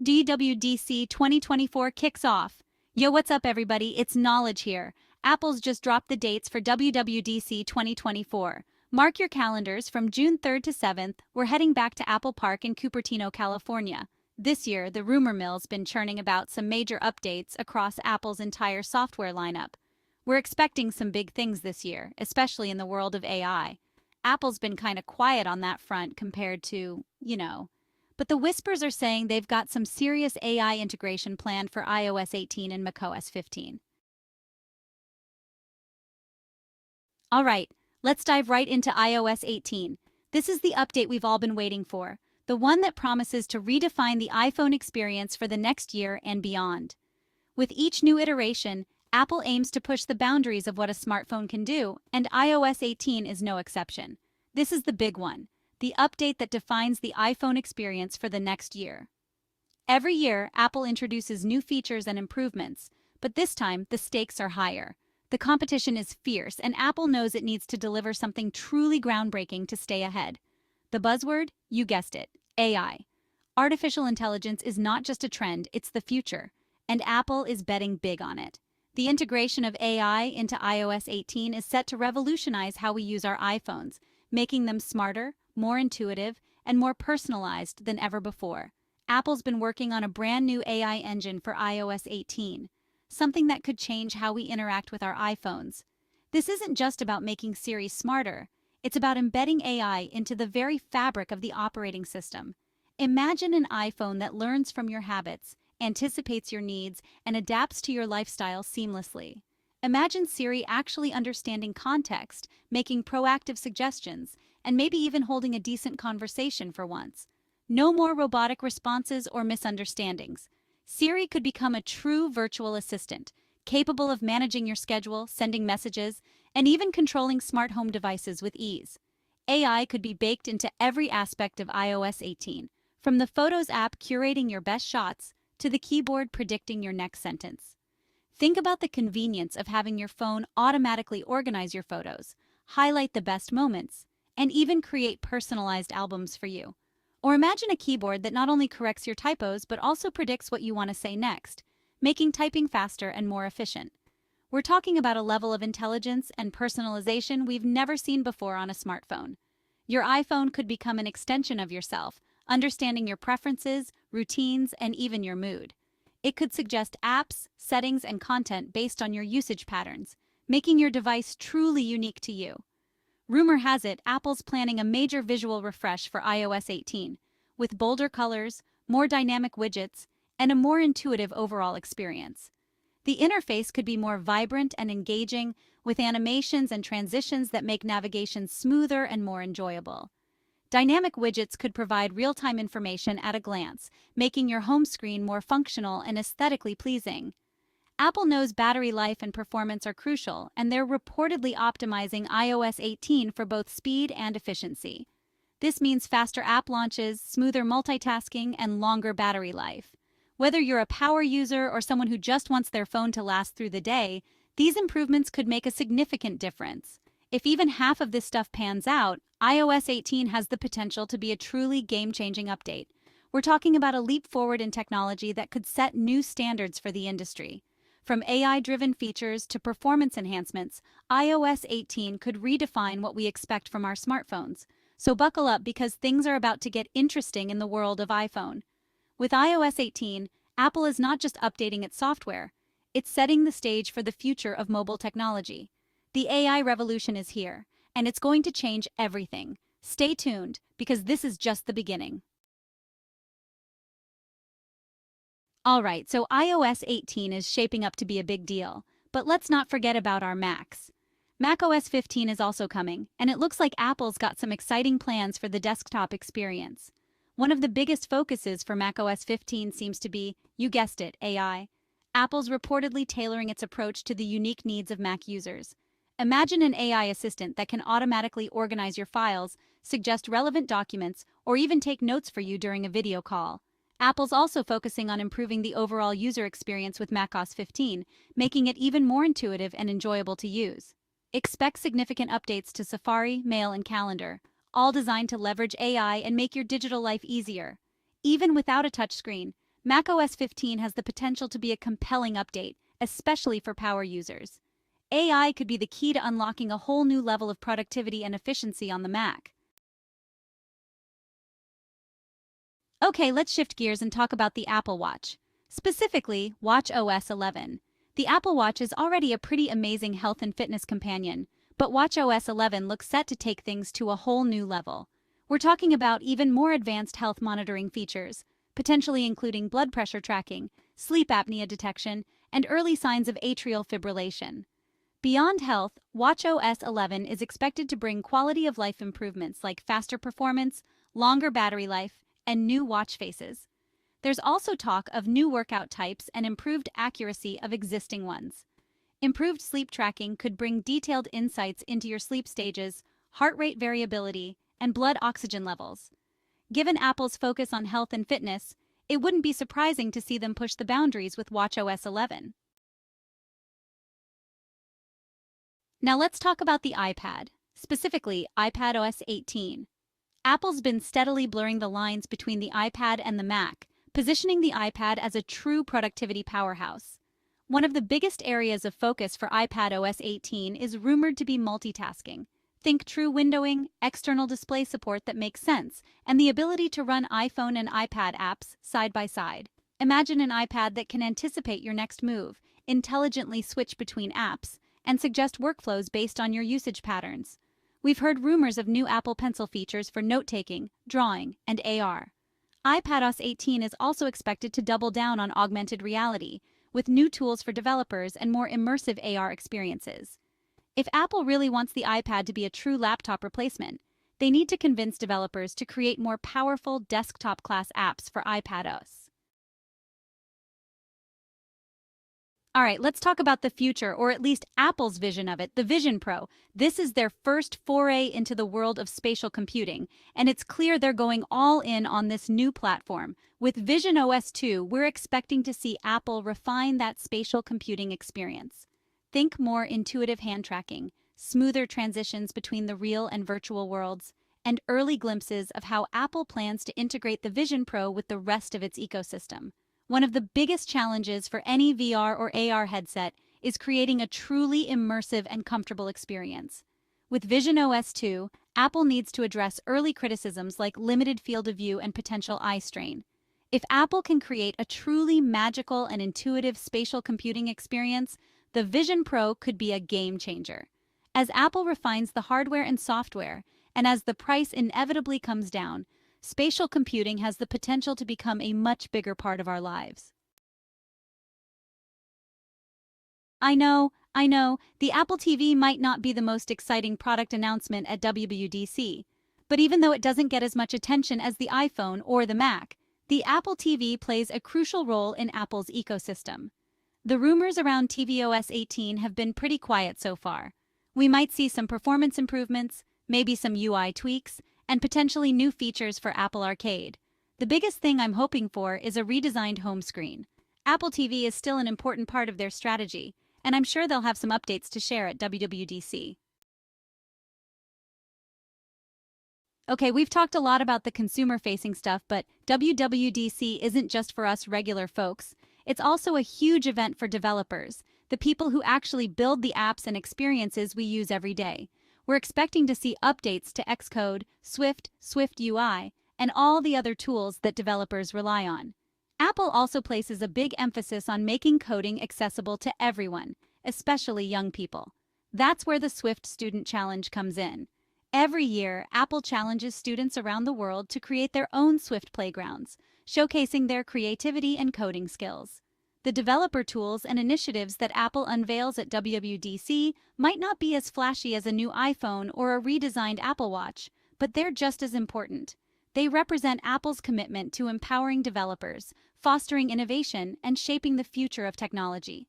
WWDC 2024 kicks off. Yo, what's up, everybody? It's Knowledge here. Apple's just dropped the dates for WWDC 2024. Mark your calendars from June 3rd to 7th. We're heading back to Apple Park in Cupertino, California. This year, the rumor mill's been churning about some major updates across Apple's entire software lineup. We're expecting some big things this year, especially in the world of AI. Apple's been kind of quiet on that front compared to. But the whispers are saying they've got some serious AI integration planned for iOS 18 and macOS 15. All right, let's dive right into iOS 18. This is the update we've all been waiting for, the one that promises to redefine the iPhone experience for the next year and beyond. With each new iteration, Apple aims to push the boundaries of what a smartphone can do, and iOS 18 is no exception. This is the big one, the update that defines the iPhone experience for the next year. Every year, Apple introduces new features and improvements, but this time the stakes are higher. The competition is fierce, and Apple knows it needs to deliver something truly groundbreaking to stay ahead. The buzzword? You guessed it, AI. Artificial intelligence is not just a trend, it's the future, and Apple is betting big on it. The integration of AI into iOS 18 is set to revolutionize how we use our iPhones, making them smarter, more intuitive, and more personalized than ever before. Apple's been working on a brand new AI engine for iOS 18, something that could change how we interact with our iPhones. This isn't just about making Siri smarter, it's about embedding AI into the very fabric of the operating system. Imagine an iPhone that learns from your habits, anticipates your needs, and adapts to your lifestyle seamlessly. Imagine Siri actually understanding context, making proactive suggestions, and maybe even holding a decent conversation for once. No more robotic responses or misunderstandings. Siri could become a true virtual assistant, capable of managing your schedule, sending messages, and even controlling smart home devices with ease. AI could be baked into every aspect of iOS 18, from the Photos app curating your best shots to the keyboard predicting your next sentence. Think about the convenience of having your phone automatically organize your photos, highlight the best moments, and even create personalized albums for you. Or imagine a keyboard that not only corrects your typos but also predicts what you want to say next, making typing faster and more efficient. We're talking about a level of intelligence and personalization we've never seen before on a smartphone. Your iPhone could become an extension of yourself, understanding your preferences, routines, and even your mood. It could suggest apps, settings, and content based on your usage patterns, making your device truly unique to you. Rumor has it Apple's planning a major visual refresh for iOS 18, with bolder colors, more dynamic widgets, and a more intuitive overall experience. The interface could be more vibrant and engaging, with animations and transitions that make navigation smoother and more enjoyable. Dynamic widgets could provide real-time information at a glance, making your home screen more functional and aesthetically pleasing. Apple knows battery life and performance are crucial, and they're reportedly optimizing iOS 18 for both speed and efficiency. This means faster app launches, smoother multitasking, and longer battery life. Whether you're a power user or someone who just wants their phone to last through the day, these improvements could make a significant difference. If even half of this stuff pans out, iOS 18 has the potential to be a truly game-changing update. We're talking about a leap forward in technology that could set new standards for the industry. From AI-driven features to performance enhancements, iOS 18 could redefine what we expect from our smartphones. So buckle up because things are about to get interesting in the world of iPhone. With iOS 18, Apple is not just updating its software, it's setting the stage for the future of mobile technology. The AI revolution is here, and it's going to change everything. Stay tuned, because this is just the beginning. Alright, so iOS 18 is shaping up to be a big deal, but let's not forget about our Macs. macOS 15 is also coming, and it looks like Apple's got some exciting plans for the desktop experience. One of the biggest focuses for macOS 15 seems to be, you guessed it, AI. Apple's reportedly tailoring its approach to the unique needs of Mac users. Imagine an AI assistant that can automatically organize your files, suggest relevant documents, or even take notes for you during a video call. Apple's also focusing on improving the overall user experience with macOS 15, making it even more intuitive and enjoyable to use. Expect significant updates to Safari, Mail, and Calendar, all designed to leverage AI and make your digital life easier. Even without a touchscreen, macOS 15 has the potential to be a compelling update, especially for power users. AI could be the key to unlocking a whole new level of productivity and efficiency on the Mac. Okay, let's shift gears and talk about the Apple Watch. Specifically, watchOS 11. The Apple Watch is already a pretty amazing health and fitness companion, but watchOS 11 looks set to take things to a whole new level. We're talking about even more advanced health monitoring features, potentially including blood pressure tracking, sleep apnea detection, and early signs of atrial fibrillation. Beyond health, watchOS 11 is expected to bring quality of life improvements like faster performance, longer battery life, and new watch faces. There's also talk of new workout types and improved accuracy of existing ones. Improved sleep tracking could bring detailed insights into your sleep stages, heart rate variability, and blood oxygen levels. Given Apple's focus on health and fitness, it wouldn't be surprising to see them push the boundaries with watchOS 11. Now let's talk about the iPad, specifically iPadOS 18. Apple's been steadily blurring the lines between the iPad and the Mac, positioning the iPad as a true productivity powerhouse. One of the biggest areas of focus for iPadOS 18 is rumored to be multitasking. Think true windowing, external display support that makes sense, and the ability to run iPhone and iPad apps side by side. Imagine an iPad that can anticipate your next move, intelligently switch between apps, and suggest workflows based on your usage patterns. We've heard rumors of new Apple Pencil features for note-taking, drawing, and AR. iPadOS 18 is also expected to double down on augmented reality, with new tools for developers and more immersive AR experiences. If Apple really wants the iPad to be a true laptop replacement, they need to convince developers to create more powerful desktop-class apps for iPadOS. All right, let's talk about the future, or at least Apple's vision of it, the Vision Pro. This is their first foray into the world of spatial computing, and it's clear they're going all in on this new platform. With Vision OS 2, we're expecting to see Apple refine that spatial computing experience. Think more intuitive hand tracking, smoother transitions between the real and virtual worlds, and early glimpses of how Apple plans to integrate the Vision Pro with the rest of its ecosystem. One of the biggest challenges for any VR or AR headset is creating a truly immersive and comfortable experience. With Vision OS 2, Apple needs to address early criticisms like limited field of view and potential eye strain. If Apple can create a truly magical and intuitive spatial computing experience, the Vision Pro could be a game changer. As Apple refines the hardware and software, and as the price inevitably comes down, spatial computing has the potential to become a much bigger part of our lives. I know, the Apple TV might not be the most exciting product announcement at WWDC, but even though it doesn't get as much attention as the iPhone or the Mac, the Apple TV plays a crucial role in Apple's ecosystem. The rumors around tvOS 18 have been pretty quiet so far. We might see some performance improvements, maybe some UI tweaks, and potentially new features for Apple Arcade. The biggest thing I'm hoping for is a redesigned home screen. Apple TV is still an important part of their strategy, and I'm sure they'll have some updates to share at WWDC. Okay, we've talked a lot about the consumer-facing stuff, but WWDC isn't just for us regular folks. It's also a huge event for developers, the people who actually build the apps and experiences we use every day. We're expecting to see updates to Xcode, Swift, Swift UI, and all the other tools that developers rely on. Apple also places a big emphasis on making coding accessible to everyone, especially young people. That's where the Swift Student Challenge comes in. Every year, Apple challenges students around the world to create their own Swift playgrounds, showcasing their creativity and coding skills. The developer tools and initiatives that Apple unveils at WWDC might not be as flashy as a new iPhone or a redesigned Apple Watch, but they're just as important. They represent Apple's commitment to empowering developers, fostering innovation, and shaping the future of technology.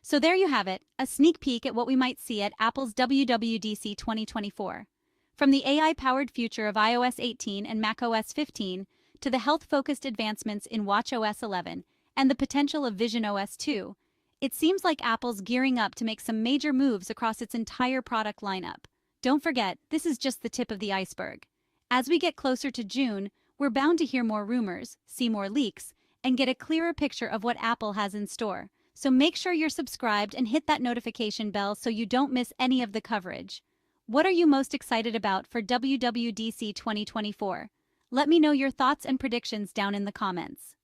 So there you have it, a sneak peek at what we might see at Apple's WWDC 2024. From the AI-powered future of iOS 18 and macOS 15, to the health-focused advancements in watchOS 11 and the potential of Vision OS 2, it seems like Apple's gearing up to make some major moves across its entire product lineup. Don't forget, this is just the tip of the iceberg. As we get closer to June, We're bound to hear more rumors, see more leaks, and get a clearer picture of what Apple has in store. So make sure you're subscribed and hit that notification bell so you don't miss any of the coverage. What are you most excited about for WWDC 2024? Let me know your thoughts and predictions down in the comments.